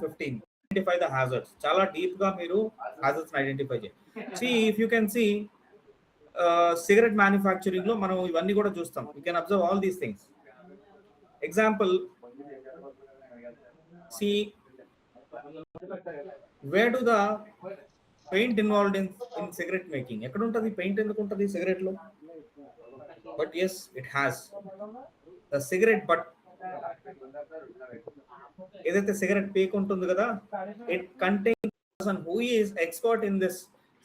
15. Identify the hazards. Chala deep ga meeru hazards identify cheyi. See, if you can see, cigarette manufacturing lo మనం ఇవన్నీ కూడా చూస్తాం. You can observe all these things. Example, see, where do the paint involved in cigarette making? ఎక్కడ ఉంటుంది paint? ఎందుకు ఉంటుంది cigarette లో? But yes, it has the cigarette butt. ఏదైతే సిగరెట్ పీక్ ఉంటుంది కదా, it contains person who is expert in this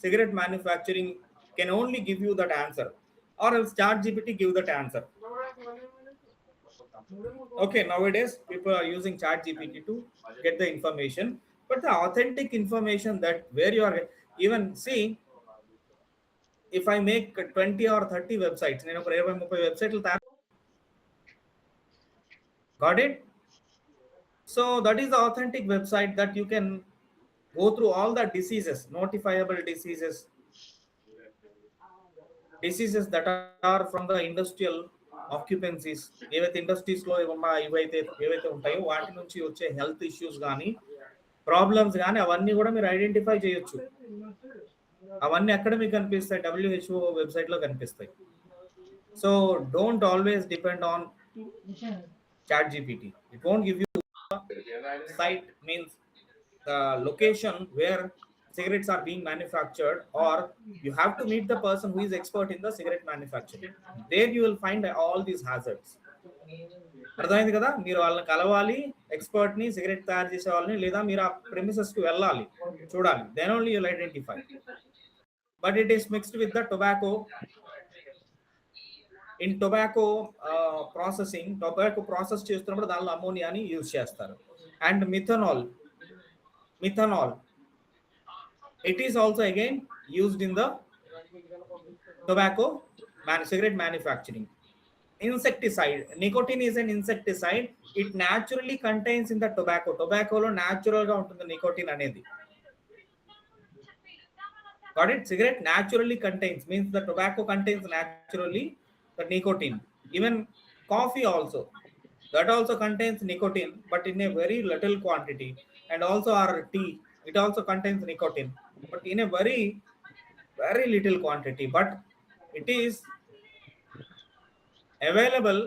cigarette manufacturing can only give you that answer, or else ChatGPT give that answer. Okay, nowadays people are using ChatGPT to get the information, but the authentic information, that where you are, even see, if I make 20 or 30 websites, నేను ఒక 20-30 వెబ్సైట్లు got it? So that is the authentic website that you can go through all the diseases, notifiable diseases that are from the industrial occupancies. ఏవైతే industries లో ఏవైతే ఉంటాయో వాటి నుంచి వచ్చే హెల్త్ ఇష్యూస్ కానీ ప్రాబ్లమ్స్ కానీ అవన్నీ కూడా మీరు ఐడెంటిఫై చేయొచ్చు. అవన్నీ ఎక్కడ మీకు కనిపిస్తాయి? WHO వెబ్సైట్ లో కనిపిస్తాయి. So don't always depend on ChatGPT. It won't give you site, means the location where cigarettes are being manufactured, or you have to meet the person who is expert in the cigarette manufacturing. There you will find all these hazards. అర్థమైంది కదా? మీరు వాళ్ళని కలవాలి, expert ని, cigarette తయారు చేసే వాళ్ళని, లేదా మీరు ఆ ప్రెమిసెస్ కి వెళ్ళాలి, చూడాలి. Then only you'll identify. But it is mixed with the tobacco. In tobacco processing, tobacco process చేస్తున్నప్పుడు దానిలో అమోనియాని యూజ్ చేస్తారు. And methanol, it is also again used in the tobacco cigarette manufacturing. Insecticide, nicotine is an insecticide. It naturally contains in the tobacco lo natural ga untundi nicotine anedi. Got it? Cigarette naturally contains, means the tobacco contains naturally the nicotine. Even coffee also, that also contains nicotine, but in a very little quantity. And also our tea, it also contains nicotine, but in a very very little quantity. But it is available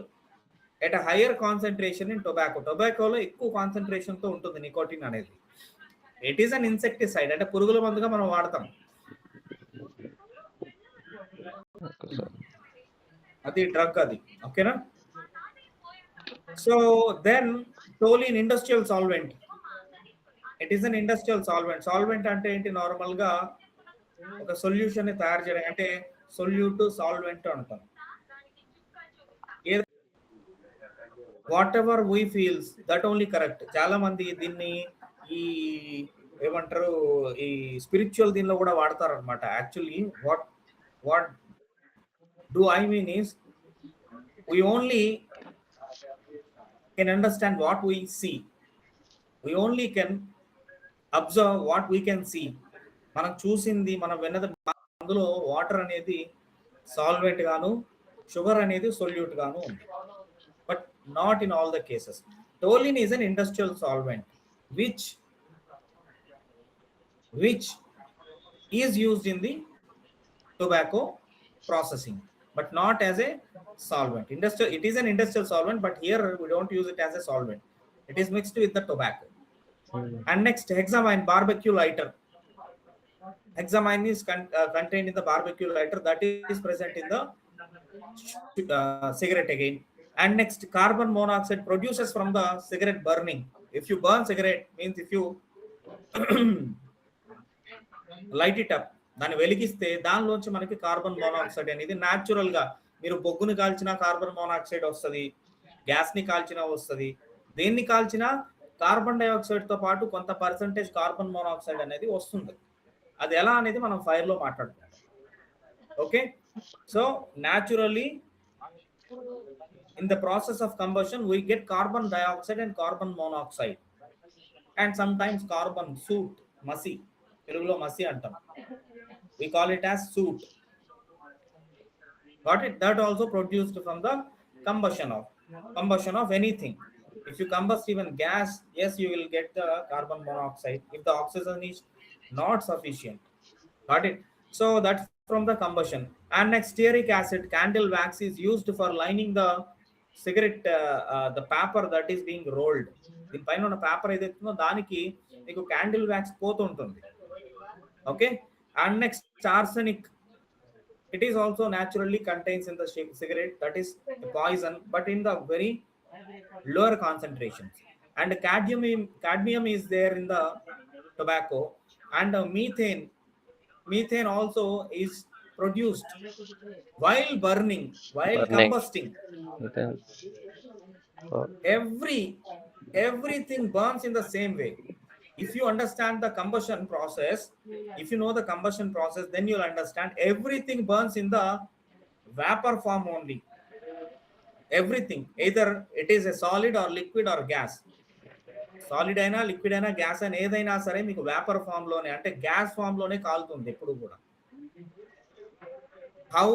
at a higher concentration in tobacco. Tobacco lo ekku concentration tho untundi nicotine anedi. It is an insecticide, ante purugula manduga manam vaadtam. అది drug అది. ఓకేనా? So then toluene, industrial solvent. It is an industrial solvent. Solvent అంటే ఏంటి? Normal గా ఒక solution ని తయారు చేయడం, అంటే సొల్యూట్, సాల్వెంట్ అంటాం. What ever we feels that only correct. చాలా మంది దీన్ని ఈ ఏమంటారు, ఈ స్పిరిచువల్ దీనిలో కూడా వాడతారు అనమాట. Actually what do I mean is, we only can understand what we see. We only can observe what we can see. మనం చూసింది, మనం విన్నది. అందులో వాటర్ అనేది సాల్వెంట్ గాను, షుగర్ అనేది సొల్యూట్ గాను ఉంది. But not in all the cases. Toluene is an industrial solvent which is used in the tobacco processing, but not as a solvent. It is an industrial solvent, but here we don't use it as a solvent. It is mixed with the tobacco. And next, hexamine, barbecue lighter. Hexamine is contained in the barbecue lighter, that is present in the cigarette again. And next, carbon monoxide produces from the cigarette burning. If you burn cigarette, means if you light it up, దాన్ని వెలిగిస్తే దానిలోంచి మనకి carbon monoxide అనేది natural గా, మీరు బొగ్గుని కాల్చినా carbon monoxide వస్తుంది, gas ని కాల్చినా వస్తుంది, దేన్ని కాల్చినా కార్బన్ డైఆక్సైడ్ తో పాటు కొంత పర్సెంటేజ్ కార్బన్ మోనాక్సైడ్ అనేది వస్తుంది. అది ఎలా అనేది మనం ఫైర్ లో మాట్లాడుకుంటాం. Okay, so naturally in the process of combustion we get carbon dioxide and carbon monoxide, and sometimes carbon soot, masi, telugulo masi antam, we call it as soot. Got it? That also produced from the combustion of anything. If you combust even gas, yes, you will get the carbon monoxide if the oxygen is not sufficient. Got it? So that's from the combustion. And next, stearic acid, candle wax is used for lining the cigarette, the paper that is being rolled. దీనిపైన ఉన్న paper ఏదైతుందో దానికి మీకు candle wax పోతుంటుంది. Okay. And next arsenic, it is also naturally contains in the cigarette, that is a poison, but in the very lower concentrations. And cadmium is there in the tobacco. And methane also is produced while burning, while combusting. Everything burns in the same way. If you understand the combustion process, if you know the combustion process, then you'll understand everything burns in the vapor form only. Everything, either it is a solid or liquid or gas. Solid అయినా liquid అయినా gas అయినా ఏదైనా సరే మీకు vapour form లోనే, అంటే gas form లోనే కాలుతుంది ఎప్పుడు కూడా. How?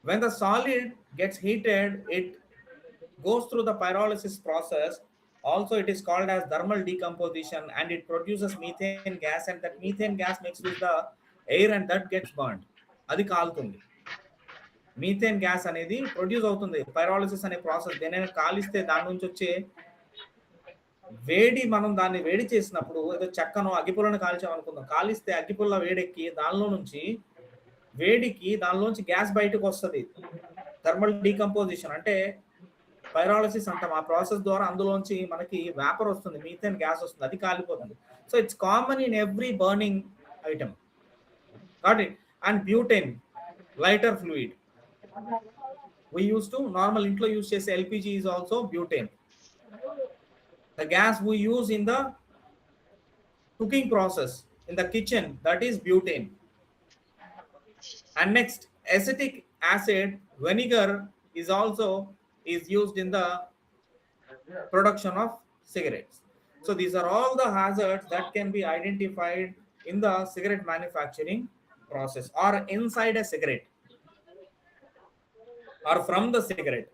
when the solid gets heated, it goes through the pyrolysis process. Also it is called as thermal decomposition, and it produces methane gas, and that methane gas mixed with the air and that gets burned. అది కాలుతుంది. Methane gas అనేది produce అవుతుంది పైరాలిసిస్ అనే process. దేనైనా కాలిస్తే దాని నుంచి వచ్చే వేడి, మనం దాన్ని వేడి చేసినప్పుడు, ఏదో చెక్కను అగ్గిపుల్లను కాల్చామనుకుందాం, కాలిస్తే అగ్గిపుల్ల వేడెక్కి దానిలో నుంచి వేడికి దానిలోంచి గ్యాస్ బయటకు వస్తుంది. థర్మల్ డీకంపోజిషన్ అంటే పైరాలసిస్ అంటాం. ఆ ప్రాసెస్ ద్వారా అందులోంచి మనకి వేపర్ వస్తుంది, మీథేన్ గ్యాస్ వస్తుంది, అది కాలిపోతుంది. So it's common in every burning item. Got it? And butane, lighter fluid, we used to normal ఇంట్లో యూజ్ చేసే LPG is also butane. The gas we use in the cooking process in the kitchen, that is butane. And next, acetic acid, vinegar is also used in the production of cigarettes. So these are all the hazards that can be identified in the cigarette manufacturing process, or inside a cigarette, or from the cigarette.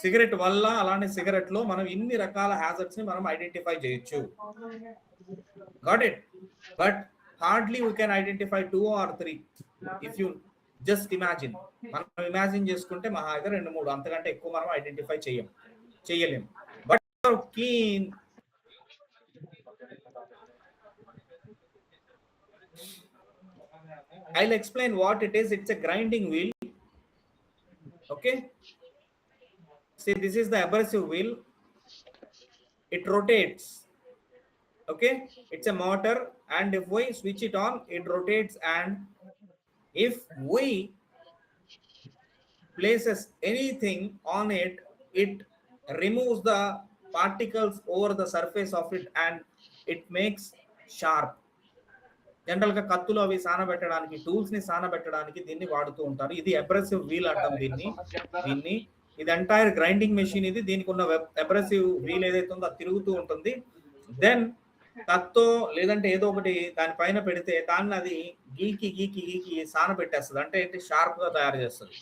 Cigarette వల్ల అలానే cigarette లో మనం ఇన్ని రకాల hazards ని మనం identify చేయొచ్చు. Got it? But hardly we can identify 2 or 3 if you just imagine. మనం ఇమాజిన్ చేసుకుంటే మహాగా 2-3, అంతకంటే ఎక్కువ మనం ఐడెంటిఫై చేయలేం. But keen, I'll explain what it is. It's a grinding wheel. Okay, see, this is the abrasive wheel. It rotates. Okay, it's a motor, and if we switch it on, it rotates. And if we places anything on it, it removes the particles over the surface of it, and it makes sharp. General గా కత్తులు అవి సానబెట్టడానికి, tools ని సానబెట్టడానికి దీన్ని వాడుతూ ఉంటారు. ఇది abrasive wheel అంటాం దీన్ని. ఇది ఎంటైర్ గ్రైండింగ్ మెషిన్. ఇది దీనికి ఉన్న అబ్రెసివ్ వీల్ ఏదైతే ఉందో అది తిరుగుతూ ఉంటుంది. దెన్ కత్తో లేదంటే ఏదో ఒకటి దానిపైన పెడితే దాన్ని అది గీకి సానబెట్టేస్తుంది, అంటే ఏంటి, షార్ప్ గా తయారు చేస్తుంది.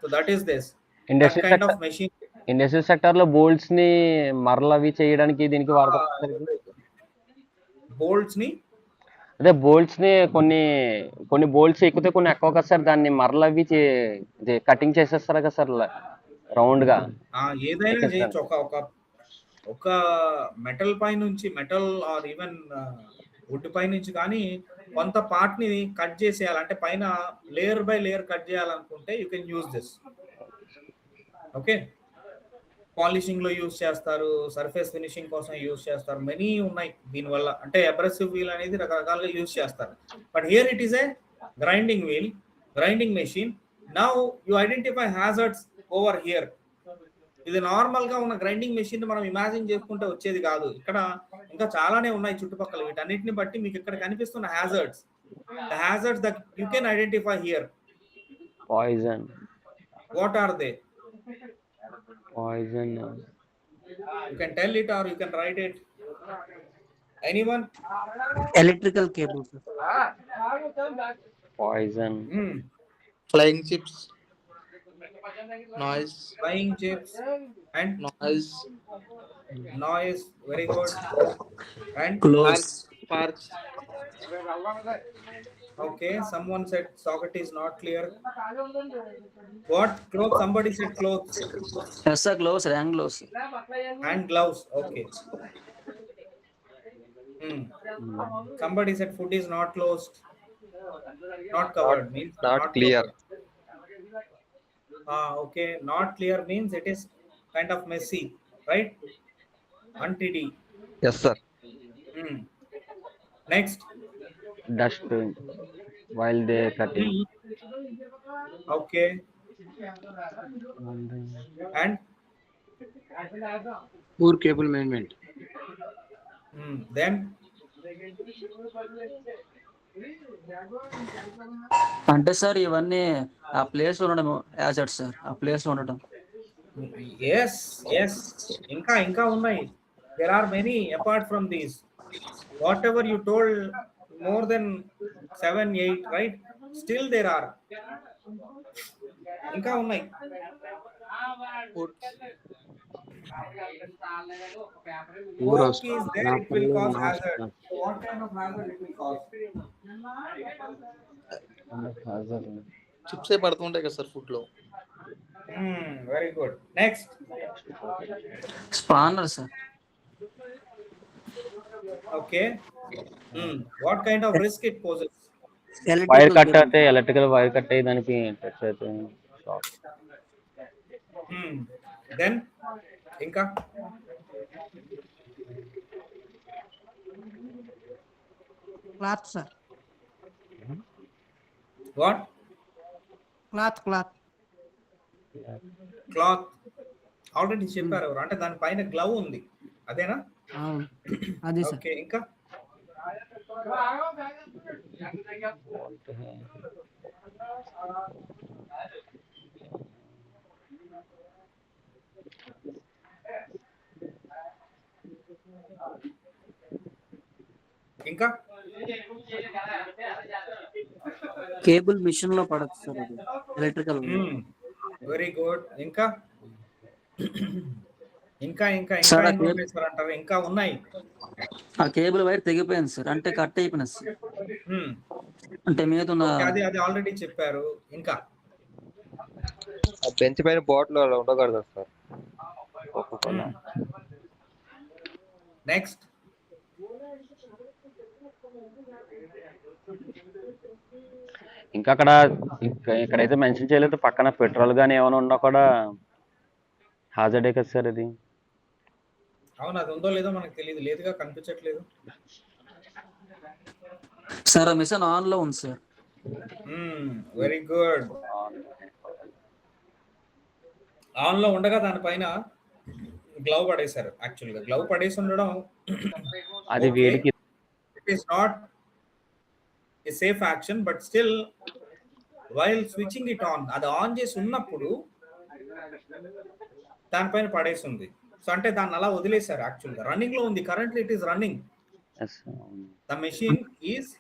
So that is this kind of machine. Industrial sector లో బోల్ట్స్ ని మరలవి చేయడానికి దీనికి వాడతారు. బోల్ట్స్ ని, అదే బోల్ట్స్ ని కొన్ని బోల్ట్స్ ఎక్కుతే కొన్ని ఎక్కువ కదా సార్, దాన్ని మరలవి కటింగ్ చేసేస్తారు కదా సార్ రౌండ్ గా. ఏదైనా చేయొచ్చు. ఒక మెటల్ పై నుంచి, మెటల్ ఆర్ ఈవెన్ వుడ్ పై నుంచి కానీ కొంత పార్ట్ ని కట్ చేసేయాలంటే, పైన లేయర్ బై లేయర్ కట్ చేయాలనుకుంటే you can use this. Okay, polishing లో యూజ్ చేస్తారు, సర్ఫేస్ ఫినిషింగ్ కోసం యూజ్ చేస్తారు, మెనీ ఉన్నాయి దీనివల్ల. అంటే అబ్రెసివ్ వీల్ అనేది రకరకాలుగా యూజ్ చేస్తారు. But here it is a grinding wheel, grinding machine. Now you identify hazards over here. ఇది నార్మల్ గా ఉన్న గ్రైండింగ్ మెషిన్ మనం ఇమాజిన్ చేసుకుంటే వచ్చేది కాదు. ఇక్కడ ఇంకా చాలానే ఉన్నాయి చుట్టుపక్కల. వీటన్నిటిని బట్టి మీకు ఇక్కడ కనిపిస్తున్న hazards, the hazards that you can identify here. Poison. What are they? Poison. You can tell it or you can write it. Anyone? Electrical cables. Poison. Flying chips. noise, flying chips, and noise, noise. Very good. And Close. parks, okay, someone said socket is not clear. What clothes? Somebody said clothes Yes, sir. Close. Rank close. and gloves. Okay. Hmm. Somebody said food is not closed, not Not covered means not not clear. closed. Okay, not clear means it is kind of messy, right? Untidy. Yes, sir. Hmm. Next. Dust while they cutting. Hmm. Okay. And Poor cable management. then అంటే sir ఇవన్నీ ఆ place లో ఉండడం యాజెట్ sir ఆ place లో ఉండడం. yes, yes. ఇంకా ఉన్నాయి. There are many apart from these. Whatever you told, more than 7, 8, right? Still there are. ఇంకా ఉన్నాయి. foods, Work is there, it will cause hazard. So what kind of hazard it will cause? chips ఏ పడుతుంటాయి కదా sir food లో. Very good. Next. Spanner sir. Okay. What kind of risk it poses? Wire cut అయితే electrical wire cut అయ్యి దానికి touch అయితే shock. Then ఇంకా cloth sir. what? Cloth Cloth. Already చెప్పారు ఎవరు అంటే దాని పైన గ్లవ్ ఉంది అదేనా? అదే సార్. ఓకే, ఇంకా ఇంకా కేబుల్ మిషన్ లో పడచ్చు సార్ అది ఎలక్ట్రికల్. Very good. ఇంకా ఇంకా ఇంకా Sir, ఇంకా ఎన్ని ఉన్నాయి సార్ అంటారు? ఇంకా ఉన్నాయి. ఆ కేబుల్ వైర్ తెగిపోయింది సార్, అంటే కట్ అయిపోయింది సార్. Hmm. అంటే మీద ఉన్న Okay, అది ఆల్రెడీ చెప్పారు. ఇంకా ఆ బెంచ్ పైన బాటిల్ అలా ఉండకూడదు సార్. Coca-Cola. నెక్స్ట్. ఇంకా అక్కడ ఇక్కడైతే మెన్షన్ చేయలేదు, పక్కన పెట్రోల్ కానీ ఏమైనా ఉన్నా కూడా హాజర్డే కదా సార్ అది. అవును, అది ఉందో లేదో మనకు తెలియదు, లేదుగా కనిపించట్లేదు. సార్ ఆ మిషన్ ఆన్ లో ఉంది సార్. Very good. ఆన్ లో ఉండగా దానిపైన గ్లవ్ పడేశారు. యాక్చువల్ గా గ్లవ్ పడేసి ఉండడం అది వేడికి it is not a safe action, but still while switching it on, అది ఆన్ చేసి ఉన్నప్పుడు దానిపైన పడేసి ఉంది. సో అంటే దాన్ని అలా వదిలేశారు. యాక్చువల్ గా రన్నింగ్ లో ఉంది, currently it is running. The machine is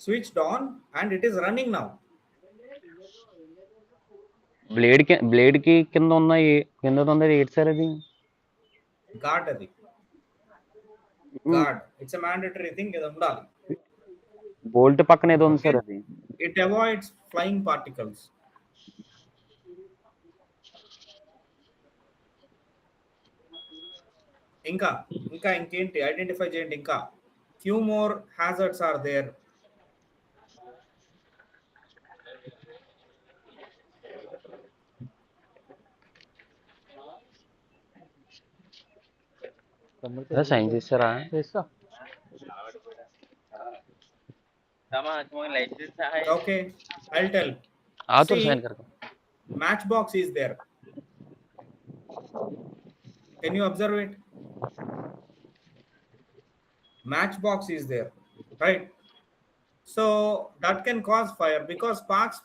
switched on and it is running now. Blade కి కింద ఉన్నాయి, కింద ఉంది ఏంటి సార్ అది? గార్డ్, అది guard. It's a mandatory thing, ఇది ఉండాలి. బోల్ట్ పక్కన ఏదో ఉంది సార్ అది. It avoids flying particles. ఇంకా ఇంకా ఇంకేంటి ఐడెంటిఫై చేయండి. ఇంకా few more hazards are there. Sign చేస్తారా? Okay, I'll tell. ఆతుర్ See, సైన్ కరక. matchbox is there. Can you observe it? Matchbox is there, right? So that can cause fire because sparks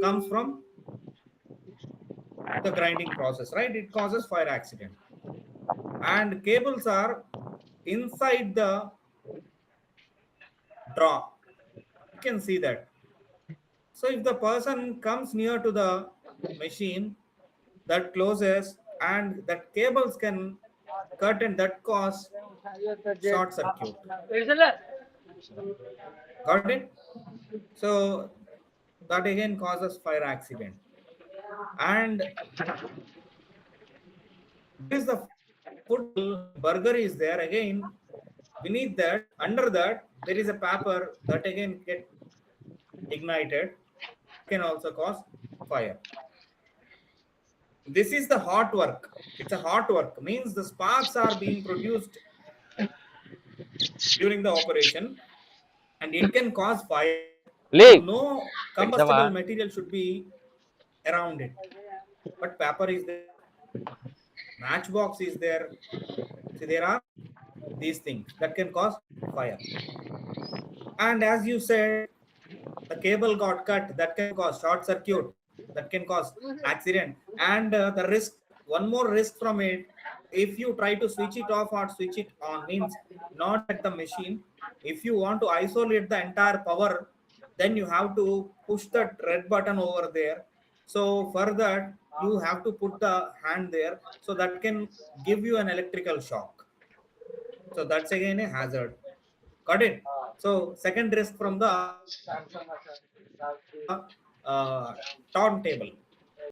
comes from the grinding process, right? It causes fire accident. And cables are inside the draw. You can see that. So if the person comes near to the machine that closes and that cables can cut and that cause short circuit. Got it? So that again causes fire accident. And this is the food burger is there again. Beneath that, under that, there is a paper that again get ignited, can also cause fire. This is the hot work. It's a hot work, means the sparks are being produced during the operation and it can cause fire. Lee. No combustible material should be around it. But paper is there, matchbox is there. So there are these things that can cause fire. And as you said, the cable got cut, that can cause short circuit, that can cause accident. And the risk, one more risk from it, if you try to switch it off or switch it on, means not at the machine. If you want to isolate the entire power, then you have to push that red button over there. So for that, you have to put the hand there, so that can give you an electrical shock. So that's again a hazard. Got it? So second risk from the turntable.